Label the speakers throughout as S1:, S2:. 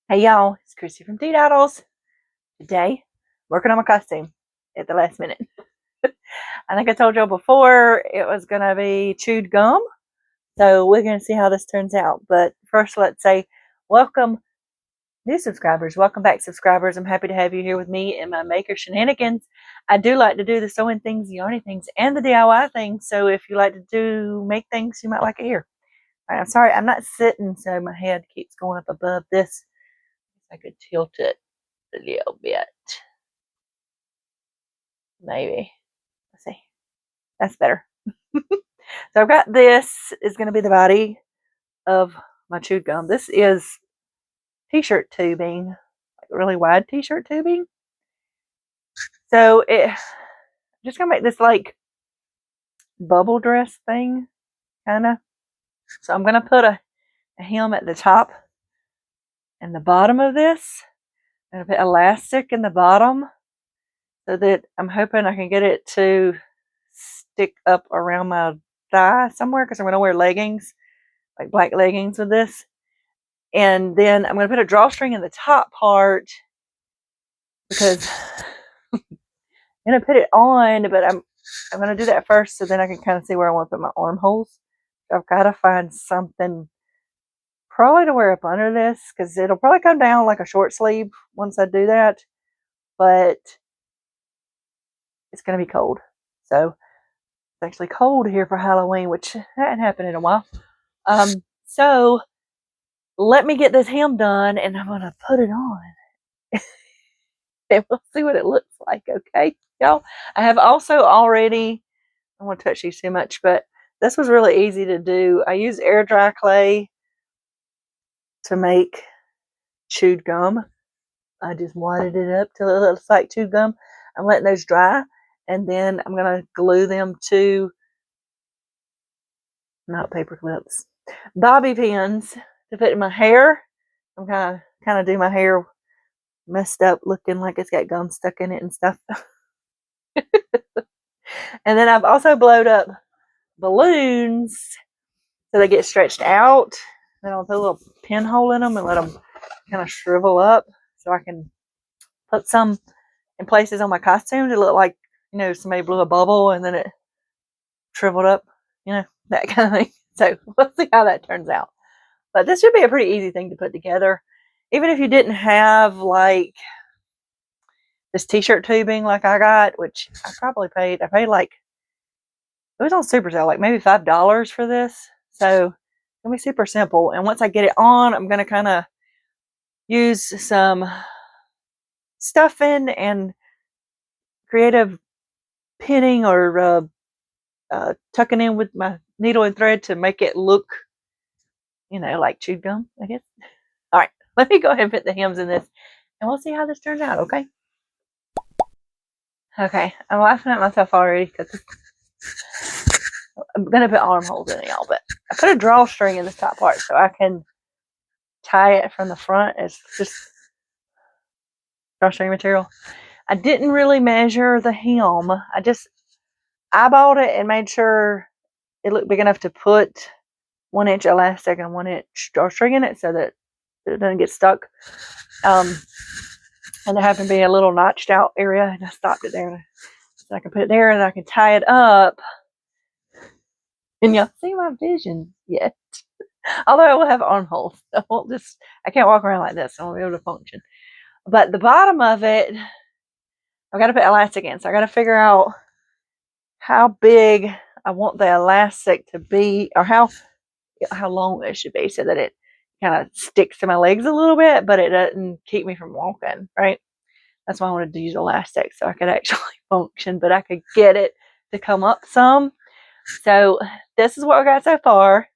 S1: Hey y'all, it's Chrissy from Teadoddles. Today, working on my costume at the last minute. I think I told y'all before it was going to be chewed gum. So we're going to see how this turns out. But first, let's say welcome new subscribers. Welcome back, subscribers. I'm happy to have you here with me in my maker shenanigans. I do like to do the sewing things, the yarning things, and the DIY things. So if you like to make things, you might like it here. All right, I'm sorry, I'm not sitting, so my head keeps going up above this. I could tilt it a little bit. Maybe. Let's see. That's better. So I've got this is going to be the body of my chewed gum. This is t-shirt tubing, like really wide t-shirt tubing. So I'm just going to make this like bubble dress thing, kind of. So I'm going to put a hem at the top and the bottom of this. I'm going to put elastic in the bottom so that I'm hoping I can get it to stick up around my thigh somewhere, because I'm going to wear leggings, like black leggings with this. And then I'm going to put a drawstring in the top part because I'm going to put it on, but I'm going to do that first so then I can kind of see where I want to put my armholes. So I've got to find something probably to wear up under this, because it'll probably come down like a short sleeve once I do that, but it's going to be cold. So it's actually cold here for Halloween, which hadn't happened in a while. So let me get this hem done and I'm going to put it on. And we'll see what it looks like, okay, y'all? I have also already, I don't want to touch these too much, but this was really easy to do. I used air dry clay to make chewed gum. I just wadded it up till it looks like chewed gum. I'm letting those dry, and then I'm going to glue them to, not paper clips, bobby pins to put in my hair. I'm kind of do my hair messed up, looking like it's got gum stuck in it and stuff. And then I've also blowed up balloons so they get stretched out. Then I'll put a little pinhole in them and let them kind of shrivel up so I can put some in places on my costume to look like, you know, somebody blew a bubble and then it shriveled up, you know, that kind of thing. So we'll see how that turns out. But this should be a pretty easy thing to put together. Even if you didn't have like this t-shirt tubing like I got, which I paid like, it was on super sale, like maybe $5 for this. So it's gonna be super simple. And once I get it on, I'm gonna kind of use some stuffing and creative pinning or tucking in with my needle and thread to make it look, you know, like chewed gum, I guess. All right, let me go ahead and put the hems in this and we'll see how this turns out, okay? Okay, I'm laughing at myself already because I'm going to put armholes in it, y'all, but I put a drawstring in the top part so I can tie it from the front. It's just drawstring material. I didn't really measure the hem. I just eyeballed it and made sure it looked big enough to put 1 inch elastic and 1 inch drawstring in it so that it doesn't get stuck. And there happened to be a little notched out area, and I stopped it there. So I can put it there and I can tie it up. And y'all see my vision yet? Although I will have armholes. I can't walk around like this. I won't be able to function. But the bottom of it, I've got to put elastic in. So I got to figure out how big I want the elastic to be, or how long it should be so that it kind of sticks to my legs a little bit, but it doesn't keep me from walking, right? That's why I wanted to use elastic so I could actually function, but I could get it to come up some. So this is what I got so far.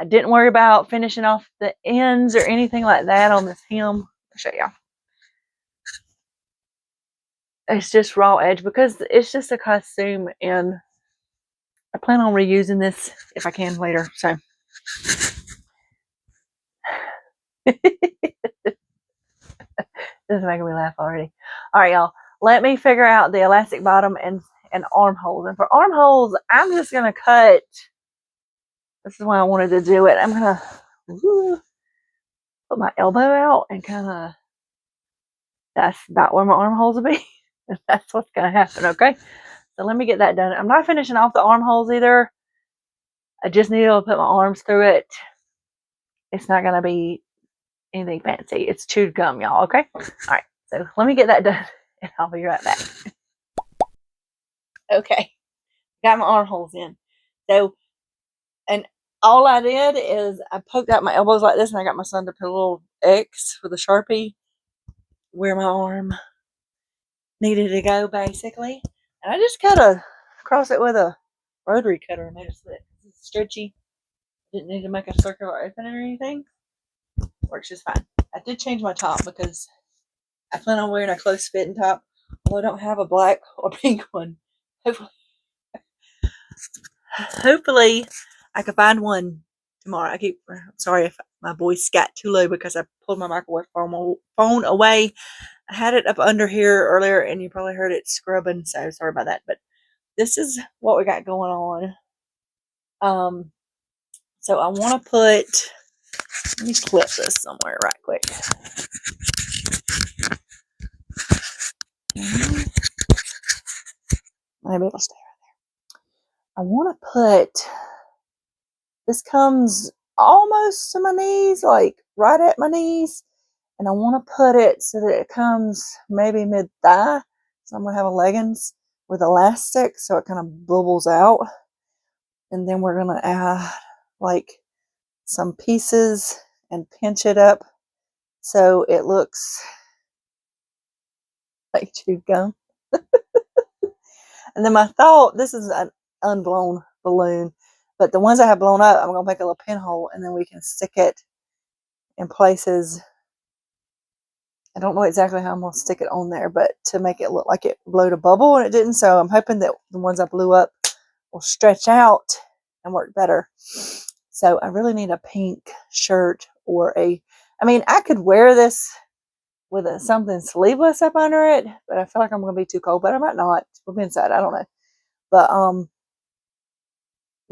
S1: I didn't worry about finishing off the ends or anything like that on this hem. I'll show y'all. It's just raw edge because it's just a costume, and I plan on reusing this if I can later. So this is making me laugh already. All right, y'all. Let me figure out the elastic bottom and armholes. And for armholes, I'm just going to cut this is why I wanted to do it. I'm going to put my elbow out and kind of, that's about where my armholes will be. That's what's going to happen, okay? So let me get that done. I'm not finishing off the armholes either. I just need to put my arms through it. It's not going to be anything fancy. It's chewed gum, y'all, okay? All right, so let me get that done, and I'll be right back. Okay, got my armholes in. So, and all I did is I poked out my elbows like this, and I got my son to put a little X with a Sharpie where my arm needed to go, basically. And I just cut across it with a rotary cutter and made it split. It's stretchy. Didn't need to make a circular opening or anything. Works just fine. I did change my top because I plan on wearing a close fitting top, although I don't have a black or pink one. Hopefully I can find one tomorrow. I'm sorry if my voice got too low because I pulled my microwave phone away. I had it up under here earlier and you probably heard it scrubbing, so sorry about that. But this is what we got going on. So I want to let me clip this somewhere right quick. Maybe it'll stay right there. I want to put, this comes almost to my knees, like right at my knees. And I want to put it so that it comes maybe mid-thigh. So I'm going to have a leggings with elastic so it kind of bubbles out. And then we're going to add like some pieces and pinch it up so it looks like chewed gum. And then my thought, this is an unblown balloon, but the ones I have blown up, I'm going to make a little pinhole and then we can stick it in places. I don't know exactly how I'm going to stick it on there, but to make it look like it blew a bubble, and it didn't. So I'm hoping that the ones I blew up will stretch out and work better. So I really need a pink shirt or I could wear this with something sleeveless up under it, but I feel like I'm going to be too cold, but I might not. We'll be inside. I don't know. But,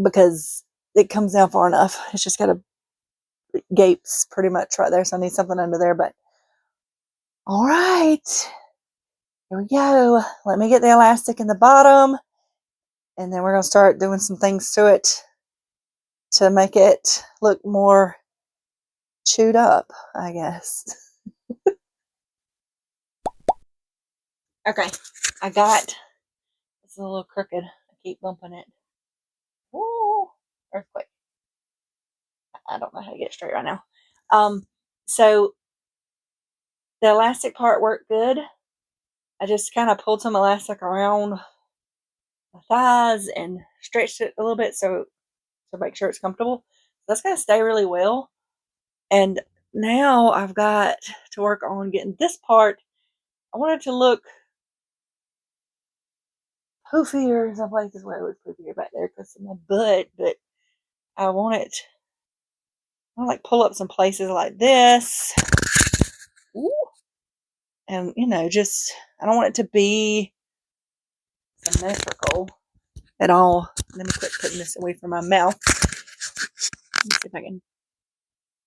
S1: because it comes down far enough. It's just got a gapes pretty much right there. So I need something under there, but all right, here we go. Let me get the elastic in the bottom, and then we're going to start doing some things to it to make it look more chewed up, I guess. Okay, I got, it's a little crooked. I keep bumping it. Whoa, earthquake. I don't know how to get it straight right now. So the elastic part worked good. I just kind of pulled some elastic around my thighs and stretched it a little bit so to make sure it's comfortable. That's going to stay really well. And now I've got to work on getting this part. I want it to look poofier. Some places where it was poofier back there because of my butt, but I want it, I want to like pull up some places like this. Ooh. And just, I don't want it to be symmetrical at all. Let me quit putting this away from my mouth. Let me see if I can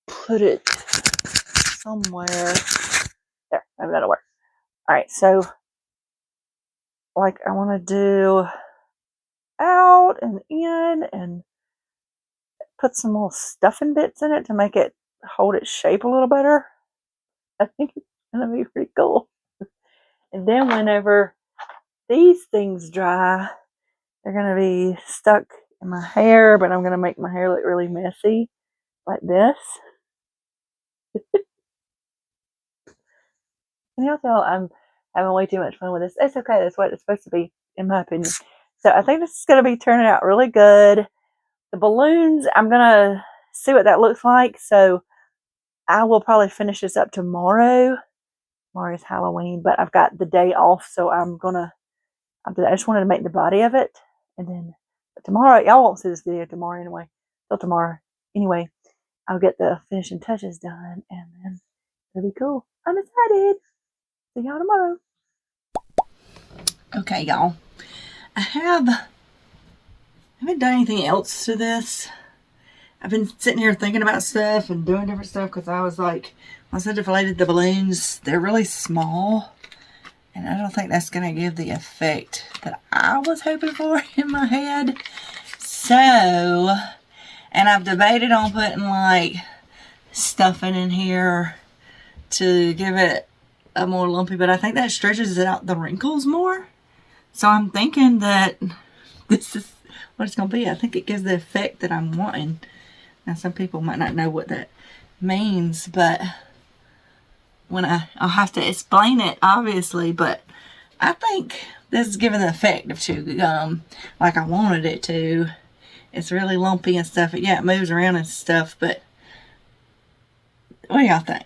S1: put it somewhere. There, maybe that'll work. All right, so like I want to do out and in and put some little stuffing bits in it to make it hold its shape a little better. I think it's going to be pretty cool. And then whenever these things dry, they're going to be stuck in my hair, but I'm going to make my hair look really messy like this. Can y'all tell I'm having way too much fun with this? It's okay. That's what it's supposed to be, in my opinion. So I think this is going to be turning out really good. The balloons, I'm going to see what that looks like. So I will probably finish this up tomorrow. Tomorrow's Halloween, but I've got the day off. So I just wanted to make the body of it. And then tomorrow, y'all won't see this video tomorrow anyway. Till tomorrow. Anyway, I'll get the finishing touches done. And then it'll be cool. I'm excited. See y'all tomorrow. Okay, y'all. I haven't done anything else to this.
S2: I've been sitting here thinking about stuff and doing different stuff because I was like, once I deflated the balloons, they're really small. And I don't think that's going to give the effect that I was hoping for in my head. So, and I've debated on putting like stuffing in here to give it a more lumpy, but I think that stretches it out the wrinkles more. So I'm thinking that this is what it's going to be. I think it gives the effect that I'm wanting. Now, some people might not know what that means, but when I'll have to explain it, obviously, but I think this is giving the effect of chew gum like I wanted it to. It's really lumpy and stuff. Yeah, it moves around and stuff, but what do y'all think?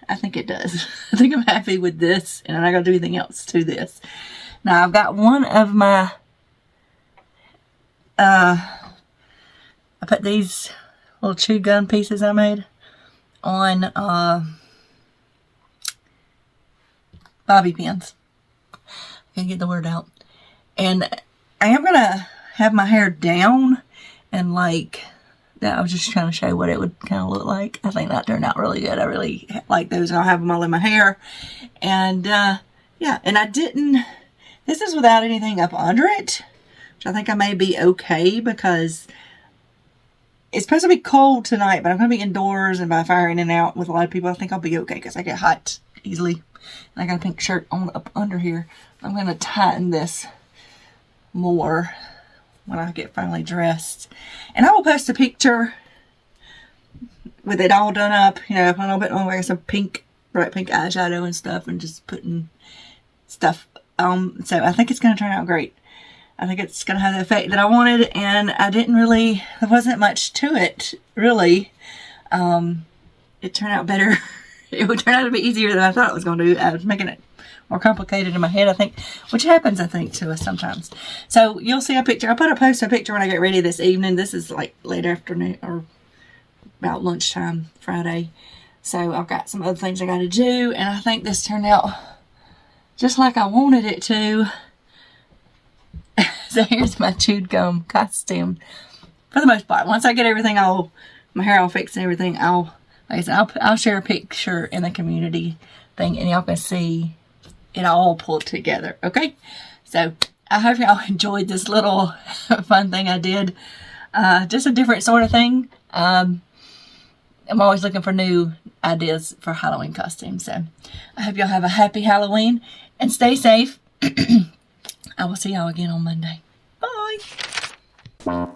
S2: I think it does. I think I'm happy with this, and I'm not going to do anything else to this. Now, I've got one of my, I put these little chew gum pieces I made on bobby pins. Can't get the word out. And I am going to have my hair down and like, I was just trying to show what it would kind of look like. I think that turned out really good. I really like those, and I'll have them all in my hair. And yeah, and I didn't, this is without anything up under it, which I think I may be okay because it's supposed to be cold tonight, but I'm going to be indoors and by fire in and out with a lot of people. I think I'll be okay because I get hot easily. And I got a pink shirt on up under here. I'm going to tighten this more when I get finally dressed. And I will post a picture with it all done up. You know, a little bit on like some pink, bright pink eyeshadow and stuff, and just putting stuff on. So I think it's going to turn out great. I think it's going to have the effect that I wanted, and I didn't really, there wasn't much to it, really. It turned out better. It would turn out to be easier than I thought it was going to. I was making it more complicated in my head, I think, which happens, I think, to us sometimes. So you'll see a picture. I'll post a picture when I get ready this evening. This is like late afternoon or about lunchtime Friday. So I've got some other things I got to do, and I think this turned out just like I wanted it to. So here's my chewed gum costume for the most part. Once I get everything my hair all fixed and everything, like I said, I'll share a picture in the community thing, and y'all can see it all pulled together. Okay, so I hope y'all enjoyed this little fun thing I did. Just a different sort of thing. I'm always looking for new ideas for Halloween costumes. So I hope y'all have a happy Halloween and stay safe. I will see y'all again on Monday. Bye.